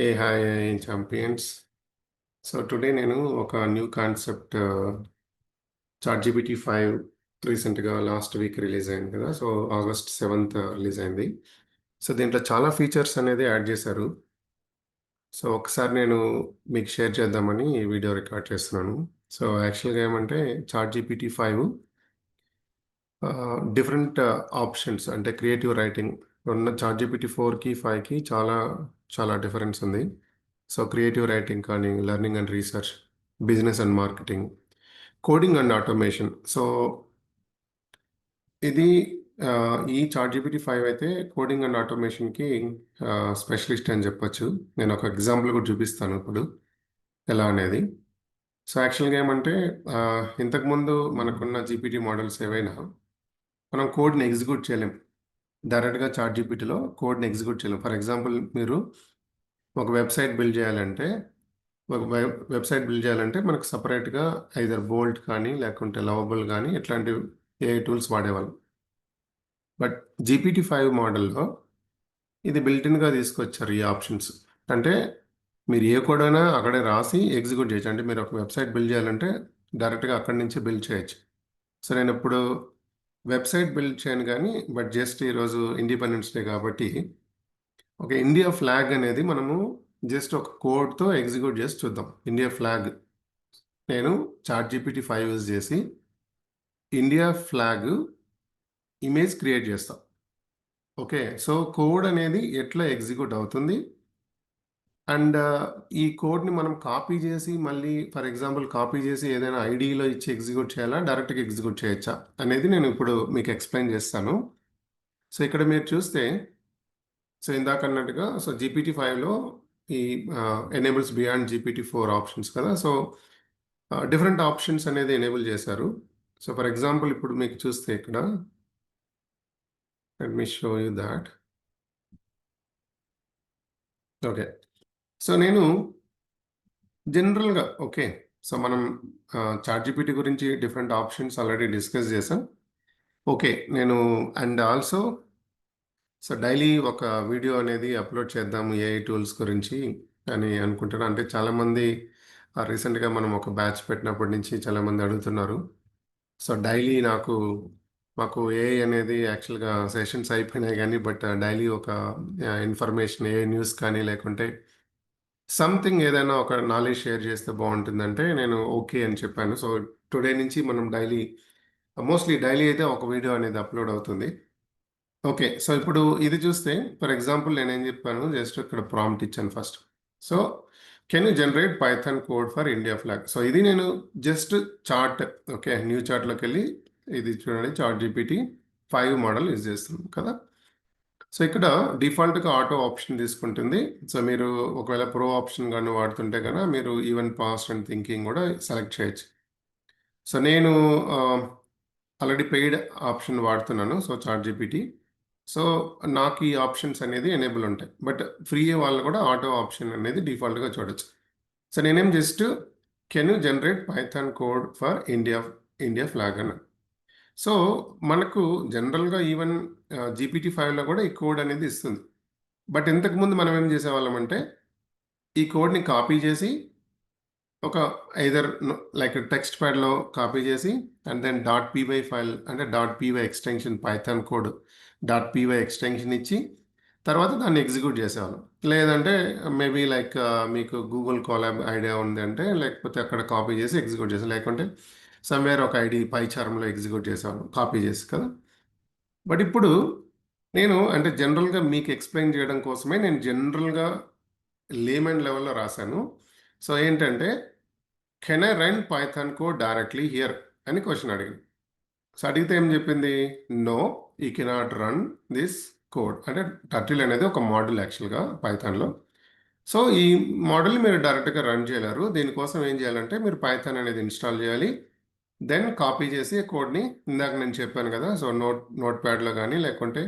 ఏ hi champions. So today నేను ఒక new concept chat GPT 5 రీసెంట్గా లాస్ట్ వీక్ రిలీజ్ అయింది కదా. సో ఆగస్ట్ 7th రిలీజ్ అయింది. సో దీంట్లో చాలా ఫీచర్స్ అనేది యాడ్ చేశారు. సో ఒకసారి నేను మీకు షేర్ చేద్దామని ఈ వీడియో రికార్డ్ చేస్తున్నాను. సో యాక్చువల్గా ఏమంటే చాట్ జీపీటీ 5 డిఫరెంట్ ఆప్షన్స్ అంటే క్రియేటివ్ రైటింగ్ ఉన్న చాట్ జీపీటీ 4కి 5కి చాలా చాలా డిఫరెన్స్ ఉంది. సో క్రియేటివ్ రైటింగ్ కానీ learning and research, business and marketing, coding and automation. So ఇది ఆ, ఈ చాట్ జీపీటీ 5 అయితే కోడింగ్ అండ్ ఆటోమేషన్కి స్పెషలిస్ట్ అని చెప్పొచ్చు. నేను ఒక ఎగ్జాంపుల్ కూడా చూపిస్తాను ఇప్పుడు ఎలా అనేది. సో యాక్చువల్గా ఏమంటే ఇంతకుముందు మనకున్న జీపీటీ మోడల్స్ ఏవైనా మనం కోడ్ని ఎగ్జిక్యూట్ చేయలేం. డైరెక్ట్గా చాట్ జీపీటీలో కోడ్ని ఎగ్జిక్యూట్ చేయలేం. ఫర్ ఎగ్జాంపుల్ మీరు ఒక వెబ్సైట్ బిల్డ్ చేయాలంటే మనకు సపరేట్గా ఐదర్ బోల్ట్ కానీ లేకుంటే లవబుల్ కానీ ఇట్లాంటి ఏ టూల్స్ వాడేవాళ్ళం. బట్ జీపీటీ 5 మోడల్లో ఇది బిల్టిన్గా తీసుకొచ్చారు ఈ ఆప్షన్స్. అంటే మీరు ఏ కోడ్ అయినా అక్కడే రాసి ఎగ్జిక్యూట్ చేయొచ్చు. అంటే మీరు ఒక వెబ్సైట్ బిల్డ్ చేయాలంటే డైరెక్ట్గా అక్కడి నుంచి బిల్డ్ చేయొచ్చు. సో నేను ఇప్పుడు వెబ్సైట్ బిల్డ్ చేయను కానీ బట్ జస్ట్ ఈరోజు ఇండిపెండెన్స్ డే కాబట్టి ఒక ఇండియా ఫ్లాగ్ అనేది మనము జస్ట్ ఒక కోడ్తో ఎగ్జిక్యూట్ చేసి చూద్దాం. ఇండియా ఫ్లాగ్ నేను చాట్ జీపీటీ 5 యూజ్ చేసి ఇండియా ఫ్లాగ్ ఇమేజ్ క్రియేట్ చేస్తాం. ఓకే, సో కోడ్ అనేది ఎట్లా ఎగ్జిక్యూట్ అవుతుంది అండ్ ఈ కోడ్ని మనం కాపీ చేసి మళ్ళీ ఫర్ ఎగ్జాంపుల్ కాపీ చేసి ఏదైనా ఐడిలో ఇచ్చి ఎగ్జిక్యూట్ చేయాలా, డైరెక్ట్గా ఎగ్జిక్యూట్ చేయొచ్చా అనేది నేను ఇప్పుడు మీకు ఎక్స్ప్లెయిన్ చేస్తాను. సో ఇక్కడ మీరు చూస్తే సో ఇందాక అన్నట్టుగా సో జీపీటీ 5లో ఈ ఎనేబుల్స్ బియాండ్ జీపీటీ 4 ఆప్షన్స్ కదా. సో డిఫరెంట్ ఆప్షన్స్ అనేది ఎనేబుల్ చేశారు. సో ఫర్ ఎగ్జాంపుల్ ఇప్పుడు మీకు చూస్తే ఇక్కడ let me show you that. Okay, so నేను జనరల్గా ఓకే, సో మనం చాట్ జీపీటీ గురించి డిఫరెంట్ ఆప్షన్స్ ఆల్రెడీ డిస్కస్ చేసాం. ఓకే, నేను అండ్ ఆల్సో సో డైలీ ఒక వీడియో అనేది అప్లోడ్ చేద్దాము ఏఐ టూల్స్ గురించి అని అనుకుంటున్నాను. అంటే చాలామంది రీసెంట్గా మనం ఒక బ్యాచ్ పెట్టినప్పటి నుంచి చాలామంది అడుగుతున్నారు. సో డైలీ మాకు ఏఐ అనేది యాక్చువల్గా సెషన్స్ అయిపోయినాయి కానీ బట్ డైలీ ఒక ఇన్ఫర్మేషన్ ఏ న్యూస్ కానీ లేకుంటే సంథింగ్ ఏదైనా ఒక నాలెడ్జ్ షేర్ చేస్తే బాగుంటుందంటే నేను ఓకే అని చెప్పాను. సో టుడే నుంచి మనం మోస్ట్లీ డైలీ అయితే ఒక వీడియో అనేది అప్లోడ్ అవుతుంది. ఓకే, సో ఇప్పుడు ఇది చూస్తే ఫర్ ఎగ్జాంపుల్ నేనేం చెప్పాను, జస్ట్ ఇక్కడ ప్రాంప్ట్ ఇచ్చాను first. So can you generate Python code for India flag. So ఇది నేను జస్ట్ చార్ట్, ఓకే, న్యూ చార్ట్లోకి వెళ్ళి ఇది చూడండి చాట్ జీపీటీ 5 మోడల్ యూజ్ చేస్తున్నాం కదా. సో ఇక్కడ డిఫాల్ట్గా ఆటో ఆప్షన్ తీసుకుంటుంది. సో మీరు ఒకవేళ ప్రో ఆప్షన్ కానీ వాడుతుంటే కనుక మీరు ఈవెన్ పాస్ట్ అండ్ థింకింగ్ కూడా సెలెక్ట్ చేయొచ్చు. సో నేను ఆల్రెడీ పెయిడ్ ఆప్షన్ వాడుతున్నాను సో చాట్ జీపీటీ. సో నాకు ఈ ఆప్షన్స్ అనేది ఎనేబుల్ ఉంటాయి. బట్ ఫ్రీ వాళ్ళు కూడా ఆటో ఆప్షన్ అనేది డిఫాల్ట్గా చూడొచ్చు. సో నేనేం just can you generate Python code for India flag అన్న. సో మనకు జనరల్గా ఈవెన్ జీపీటీ 5లో కూడా ఈ కోడ్ అనేది ఇస్తుంది. బట్ ఇంతకుముందు మనం ఏం చేసేవాళ్ళం అంటే ఈ కోడ్ని కాపీ చేసి ఒక ఐదర్ లైక్ టెక్స్ట్ ప్యాడ్లో కాపీ చేసి అండ్ దెన్ .py ఫైల్ అంటే .py extension Python code .py extension ఇచ్చి తర్వాత దాన్ని ఎగ్జిక్యూట్ చేసేవాళ్ళం. లేదంటే మేబీ లైక్ మీకు గూగుల్ కోలాబ్ ఐడియా ఉంది అంటే లేకపోతే అక్కడ కాపీ చేసి ఎగ్జిక్యూట్ చేసి లేకుంటే సమ్వేర్ ఒక ఐడి పైచారంలో ఎగ్జిక్యూట్ చేసేవాళ్ళం కాపీ చేసి కదా. బట్ ఇప్పుడు నేను అంటే జనరల్గా మీకు ఎక్స్ప్లెయిన్ చేయడం కోసమే నేను జనరల్గా లేమన్ లెవెల్లో రాశాను. సో ఏంటంటే can I run Python code directly here అని క్వశ్చన్ అడిగింది. సో అడిగితే ఏం చెప్పింది, no you cannot run this code. అంటే టర్టిల్ అనేది ఒక మోడల్ యాక్చువల్గా పైథాన్లో. సో ఈ మోడల్ని మీరు డైరెక్ట్గా రన్ చేయలేరు. దీనికోసం ఏం చేయాలంటే మీరు పైథాన్ అనేది ఇన్స్టాల్ చేయాలి. దెన్ కాపీ చేసి కోడ్ని ఇందాక నేను చెప్పాను కదా, సో నోట్ ప్యాడ్లో కానీ లేకుంటే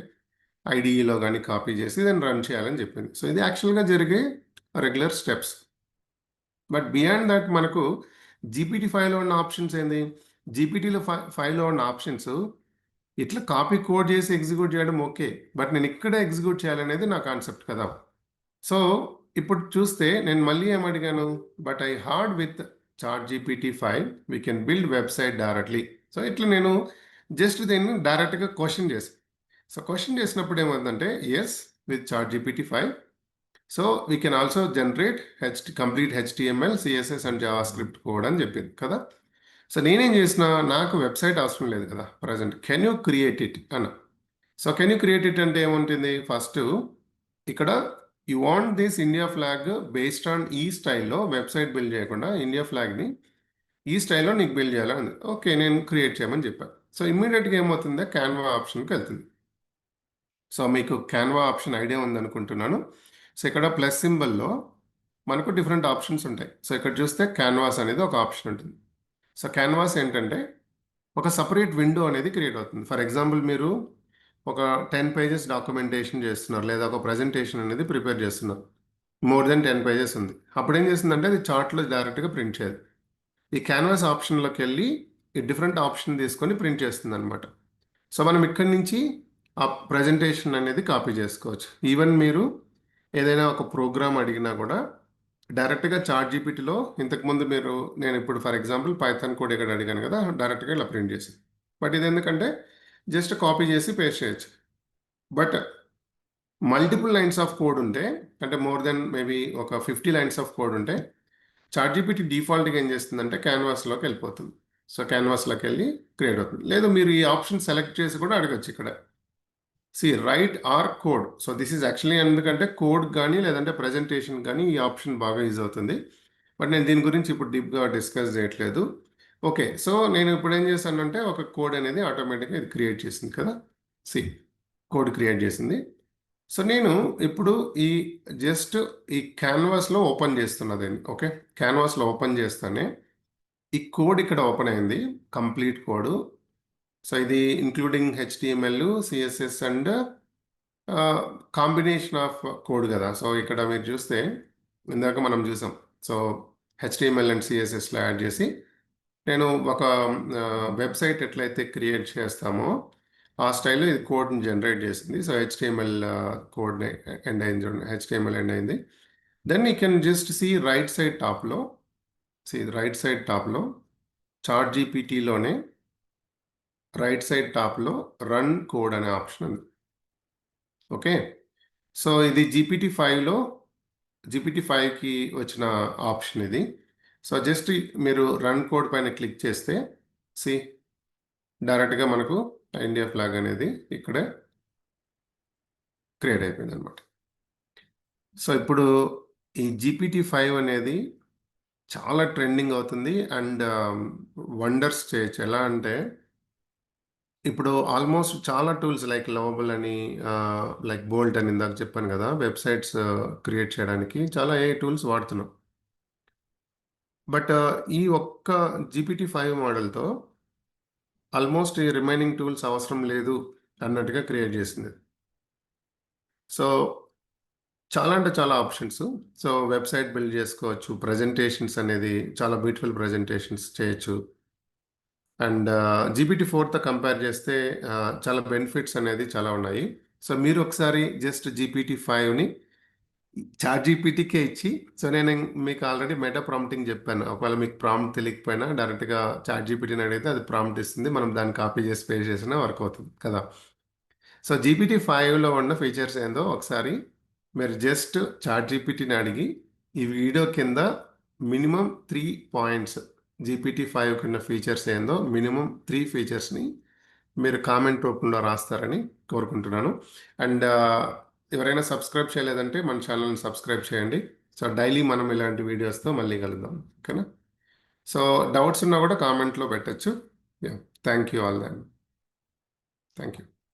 ఐడిఈలో కానీ కాపీ చేసి దెన్ రన్ చేయాలని చెప్పింది. సో ఇది యాక్చువల్గా జరిగే regular steps. But beyond that మనకు జీపీటీ 5లో ఉన్న ఆప్షన్స్ ఏంది, జీపీటీలో 5లో ఉన్న ఆప్షన్స్ ఇట్లా కాపీ కోడ్ చేసి ఎగ్జిక్యూట్ చేయడం ఓకే, బట్ నేను ఇక్కడ ఎగ్జిక్యూట్ చేయాలనేది నా కాన్సెప్ట్ కదా. సో ఇప్పుడు చూస్తే నేను మళ్ళీ ఏమడిగాను, but I heard with ChatGPT 5 we can build website directly. So ఇట్లా నేను జస్ట్ దీన్ని డైరెక్ట్గా క్వశ్చన్ చేసి, సో క్వశ్చన్ చేసినప్పుడు ఏమైందంటే yes with ChatGPT 5 so we can also generate complete HTML CSS and JavaScript code అని చెప్పింది కదా. సో నేనేం చేసిన, నాకు వెబ్సైట్ అవసరం లేదు కదా present, can you create it అన్న. So can you create it అంటే ఏముంటుంది, ఫస్ట్ ఇక్కడ you want this India flag based on ఈ స్టైల్లో వెబ్సైట్ బిల్డ్ చేయకుండా ఇండియా ఫ్లాగ్ని ఈ స్టైల్లో నీకు బిల్డ్ చేయాలని. ఓకే, నేను క్రియేట్ చేయమని చెప్పాను. సో ఇమ్మీడియట్గా ఏమవుతుందో క్యాన్వా ఆప్షన్కి వెళ్తుంది. సో మీకు క్యాన్వా ఆప్షన్ ఐడియా ఉందనుకుంటున్నాను. సో ఇక్కడ ప్లస్ సింబల్లో మనకు డిఫరెంట్ ఆప్షన్స్ ఉంటాయి. సో ఇక్కడ చూస్తే క్యాన్వాస్ అనేది ఒక ఆప్షన్ ఉంటుంది. సో క్యాన్వాస్ ఏంటంటే ఒక సపరేట్ విండో అనేది క్రియేట్ అవుతుంది. ఫర్ ఎగ్జాంపుల్ మీరు ఒక 10 పేజెస్ డాక్యుమెంటేషన్ చేస్తున్నారు, లేదా ఒక ప్రజెంటేషన్ అనేది ప్రిపేర్ చేస్తున్నారు, మోర్ దెన్ 10 పేజెస్ ఉంది. అప్పుడు ఏం చేస్తుందంటే అది చార్ట్లో డైరెక్ట్గా ప్రింట్ చేయదు. ఈ క్యాన్వాస్ ఆప్షన్లోకి వెళ్ళి ఈ డిఫరెంట్ ఆప్షన్ తీసుకొని ప్రింట్ చేస్తుంది అనమాట. సో మనం ఇక్కడి నుంచి ఆ ప్రజెంటేషన్ అనేది కాపీ చేసుకోవచ్చు. ఈవెన్ మీరు ఏదైనా ఒక ప్రోగ్రామ్ అడిగినా కూడా డైరెక్ట్గా చాట్ జీపీటీలో ఇంతకుముందు నేను ఇప్పుడు ఫర్ ఎగ్జాంపుల్ పైథాన్ కోడ్ ఇక్కడ అడిగాను కదా, డైరెక్ట్గా ఇలా ప్రింట్ చేసింది. బట్ ఇది ఎందుకంటే జస్ట్ కాపీ చేసి పేస్ట్ చేయొచ్చు. But multiple lines of code ఉంటే, అంటే మోర్ దెన్ మేబీ ఒక 50 లైన్స్ ఆఫ్ కోడ్ ఉంటే చాట్ జీపీటీ డిఫాల్ట్గా ఏం చేస్తుందంటే క్యాన్వాస్లోకి వెళ్ళిపోతుంది. సో క్యాన్వాస్లోకి వెళ్ళి క్రియేట్ అవుతుంది. లేదు మీరు ఈ ఆప్షన్ సెలెక్ట్ చేసి కూడా అడగచ్చు ఇక్కడ, right R code. So this is actually ఎందుకంటే కోడ్ కానీ లేదంటే ప్రజెంటేషన్ కానీ ఈ ఆప్షన్ బాగా యూజ్ అవుతుంది. బట్ నేను దీని గురించి ఇప్పుడు డీప్గా డిస్కస్ చేయట్లేదు. ఓకే, సో నేను ఇప్పుడు ఏం చేశానంటే ఒక కోడ్ అనేది ఆటోమేటిక్గా ఇది క్రియేట్ చేసింది కదా, కోడ్ క్రియేట్ చేసింది. సో నేను ఇప్పుడు ఈ జస్ట్ ఈ క్యాన్వాస్లో ఓపెన్ చేస్తున్నదండి. ఓకే, క్యాన్వాస్లో ఓపెన్ చేస్తానే ఈ కోడ్ ఇక్కడ ఓపెన్ అయింది, కంప్లీట్ కోడ్. సో ఇది including HTML, CSS and combination of code కదా. సో ఇక్కడ మీరు చూస్తే ఇందాక మనం చూసాం. సో హెచ్టిఎంఎల్ అండ్ సిఎస్ఎస్లో యాడ్ చేసి నేను ఒక వెబ్సైట్ ఎట్లయితే క్రియేట్ చేస్తామో ఆ స్టైల్లో ఇది కోడ్ని జనరేట్ చేసింది. సో హెచ్టిఎంఎల్ కోడ్ ఎండ్ అయింది చూడండి, హెచ్టిఎంఎల్ ఎండ్ అయింది. Then you can just right side టాప్లో చాట్ జీపీటీలోనే రైట్ సైడ్ టాప్లో రన్ కోడ్ అనే ఆప్షన్ ఉంది. ఓకే, సో ఇది జీపీటీ 5కి వచ్చిన ఆప్షన్ ఇది. సో జస్ట్ మీరు రన్ కోడ్ పైన క్లిక్ చేస్తే డైరెక్ట్గా మనకు ఇండియా ఫ్లాగ్ అనేది ఇక్కడే క్రియేట్ అయిపోయింది అనమాట. సో ఇప్పుడు ఈ జీపీటీ 5 అనేది చాలా ట్రెండింగ్ అవుతుంది అండ్ వండర్స్ చేయొచ్చు. ఎలా అంటే ఇప్పుడు ఆల్మోస్ట్ చాలా టూల్స్ లైక్ లవబుల్ అని, లైక్ బోల్ట్ అని ఇందాక చెప్పాను కదా, వెబ్సైట్స్ క్రియేట్ చేయడానికి చాలా ఏ టూల్స్ వాడుతున్నాం. బట్ ఈ ఒక్క జీపీటీ 5 మోడల్తో ఆల్మోస్ట్ ఈ రిమైనింగ్ టూల్స్ అవసరం లేదు అన్నట్టుగా క్రియేట్ చేసింది. సో చాలా అంటే చాలా ఆప్షన్స్. సో వెబ్సైట్ బిల్డ్ చేసుకోవచ్చు, ప్రజెంటేషన్స్ అనేది చాలా బ్యూటిఫుల్ ప్రజెంటేషన్స్ చేయొచ్చు. అండ్ జీపీటీ 4తో కంపేర్ చేస్తే చాలా బెనిఫిట్స్ అనేది చాలా ఉన్నాయి. సో మీరు ఒకసారి జస్ట్ జీపీటీ 5ని చాట్ జీపీటీకే ఇచ్చి, సో నేను మీకు ఆల్రెడీ మెటా ప్రాంప్టింగ్ చెప్పాను. ఒకవేళ మీకు ప్రాంప్ట్ తెలియకపోయినా డైరెక్ట్గా చాట్ జీపీటీని అడిగితే అది ప్రాంప్ట్ ఇస్తుంది, మనం దాన్ని కాపీ చేసి పేస్ట్ చేసినా వర్క్ అవుతుంది కదా. సో జీపీటీ 5లో ఉన్న ఫీచర్స్ ఏందో ఒకసారి మీరు జస్ట్ చాట్ జీపీటీని అడిగి ఈ వీడియో కింద మినిమం 3 పాయింట్స్ జీపీటీ 5 కింద ఫీచర్స్ ఏందో మినిమం 3 ఫీచర్స్ని మీరు కామెంట్ రూపంలో రాస్తారని కోరుకుంటున్నాను. అండ్ ఎవరైనా సబ్స్క్రైబ్ చేయలేదంటే మన ఛానల్ని సబ్స్క్రైబ్ చేయండి. సో డైలీ మనం ఇలాంటి వీడియోస్తో మళ్ళీ కలుద్దాం. ఓకేనా? సో డౌట్స్ ఉన్నా కూడా కామెంట్లో పెట్టచ్చు. Thank you all then. Thank you.